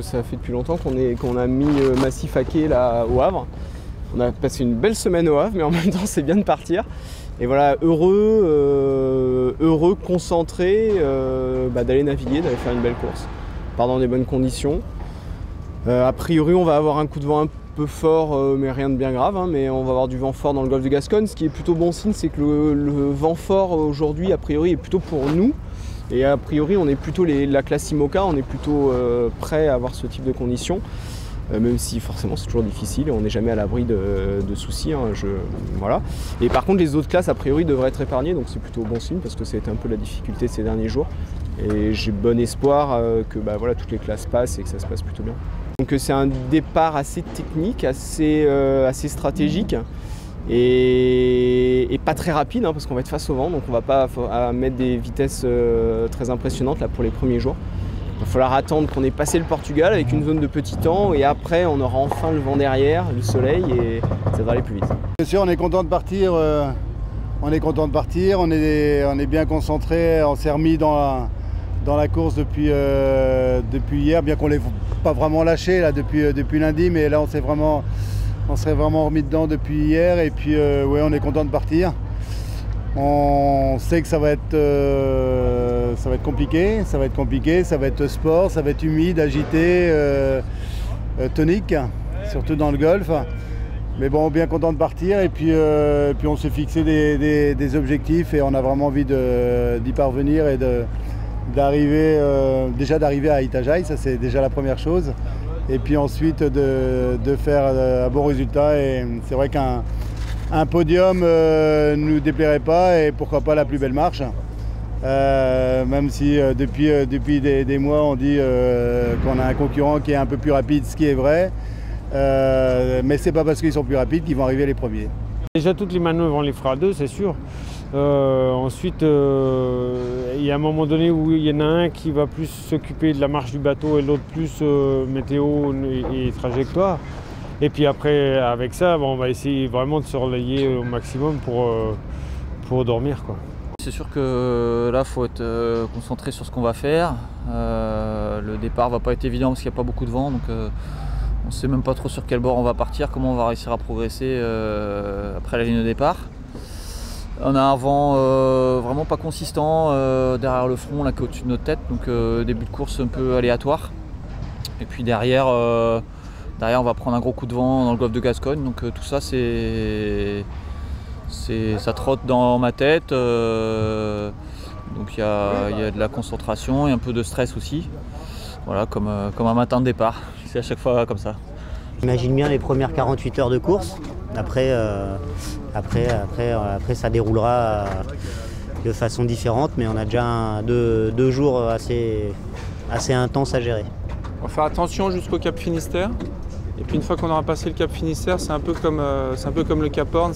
Ça fait depuis longtemps qu'on a mis Massif à quai là au Havre. On a passé une belle semaine au Havre, mais en même temps c'est bien de partir. Et voilà, heureux, concentré d'aller naviguer, d'aller faire une belle course. On part dans des bonnes conditions. A priori on va avoir un coup de vent un peu fort, mais rien de bien grave, hein, mais on va avoir du vent fort dans le golfe de Gascogne. Ce qui est plutôt bon signe, c'est que le vent fort aujourd'hui, a priori, est plutôt pour nous. Et a priori, on est plutôt la classe IMOCA, on est plutôt prêt à avoir ce type de conditions, même si forcément c'est toujours difficile et on n'est jamais à l'abri de soucis. Hein, voilà. Et par contre, les autres classes, a priori, devraient être épargnées, donc c'est plutôt bon signe parce que ça a été un peu la difficulté ces derniers jours. Et j'ai bon espoir que voilà, toutes les classes passent et que ça se passe plutôt bien. Donc c'est un départ assez technique, assez stratégique. Et pas très rapide hein, parce qu'on va être face au vent, donc on va pas mettre des vitesses très impressionnantes là, pour les premiers jours. Il va falloir attendre qu'on ait passé le Portugal avec une zone de petit temps et après on aura enfin le vent derrière, le soleil et ça va aller plus vite. Bien sûr, on est content de partir, on est bien concentré, on s'est remis dans la course depuis hier, bien qu'on ne l'ait pas vraiment lâché là, depuis lundi, mais là on s'est vraiment remis dedans depuis hier et puis ouais, on est content de partir. On sait que ça va être compliqué, ça va être sport, ça va être humide, agité, tonique, surtout dans le golfe. Mais bon, bien content de partir et puis on s'est fixé des objectifs et on a vraiment envie d'y parvenir et d'arriver à Itajaí, ça c'est déjà la première chose. Et puis ensuite de faire un bon résultat. Et c'est vrai qu'un podium ne nous déplairait pas et pourquoi pas la plus belle marche. Même si depuis des mois on dit qu'on a un concurrent qui est un peu plus rapide, ce qui est vrai. Mais c'est pas parce qu'ils sont plus rapides qu'ils vont arriver les premiers. Déjà toutes les manœuvres on les fera à deux, c'est sûr. Ensuite, il y a un moment donné où il y en a un qui va plus s'occuper de la marche du bateau et l'autre plus météo et trajectoire. Et puis après, avec ça, on va essayer vraiment de se relayer au maximum pour dormir, quoi. C'est sûr que là, il faut être concentré sur ce qu'on va faire. Le départ va pas être évident parce qu'il n'y a pas beaucoup de vent, donc on ne sait même pas trop sur quel bord on va partir, comment on va réussir à progresser après la ligne de départ. On a un vent vraiment pas consistant derrière le front, là, qui est au-dessus de notre tête, donc début de course un peu aléatoire. Et puis derrière, on va prendre un gros coup de vent dans le golfe de Gascogne, donc tout ça ça trotte dans ma tête. Donc il y a de la concentration et un peu de stress aussi. Voilà, comme un matin de départ, c'est à chaque fois comme ça. J'imagine bien les premières 48 heures de course. Après, ça déroulera de façon différente, mais on a déjà deux jours assez intenses à gérer. On va faire attention jusqu'au Cap Finistère. Et puis une fois qu'on aura passé le Cap Finistère, c'est un peu comme le Cap Horn,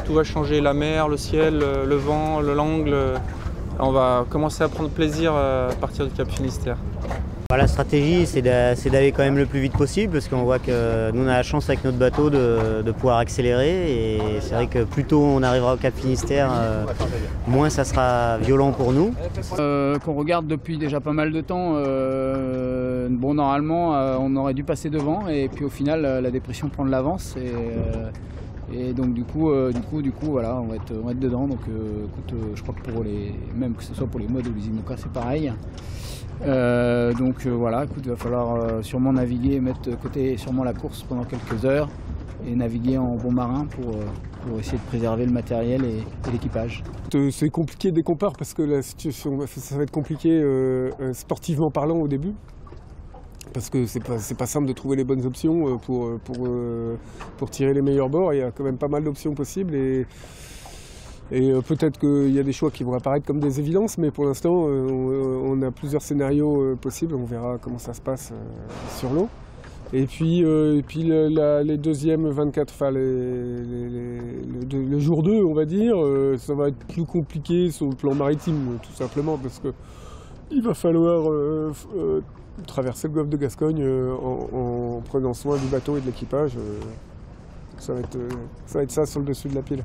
tout va changer, la mer, le ciel, le vent, l'angle. On va commencer à prendre plaisir à partir du Cap Finistère. La stratégie, c'est d'aller quand même le plus vite possible parce qu'on voit que nous on a la chance avec notre bateau de pouvoir accélérer et c'est vrai que plus tôt on arrivera au Cap Finistère, moins ça sera violent pour nous. Qu'on regarde depuis déjà pas mal de temps, bon normalement on aurait dû passer devant et puis au final la dépression prend de l'avance et donc du coup voilà, on va être dedans. Donc écoute, je crois que même que ce soit pour les modes ou les IMOCA c'est pareil. Voilà, écoute, il va falloir sûrement naviguer, mettre de côté sûrement la course pendant quelques heures et naviguer en bon marin pour essayer de préserver le matériel et l'équipage. C'est compliqué dès qu'on part parce que la situation, ça va être compliqué sportivement parlant au début. Parce que c'est pas simple de trouver les bonnes options pour tirer les meilleurs bords. Il y a quand même pas mal d'options possibles et peut-être qu'il y a des choix qui vont apparaître comme des évidences, mais pour l'instant, on a plusieurs scénarios possibles. On verra comment ça se passe sur l'eau. Et puis les deuxièmes 24, enfin le jour 2, on va dire, ça va être plus compliqué sur le plan maritime, tout simplement, parce qu'il va falloir traverser le golfe de Gascogne en prenant soin du bateau et de l'équipage. Ça va être ça sur le dessus de la pile.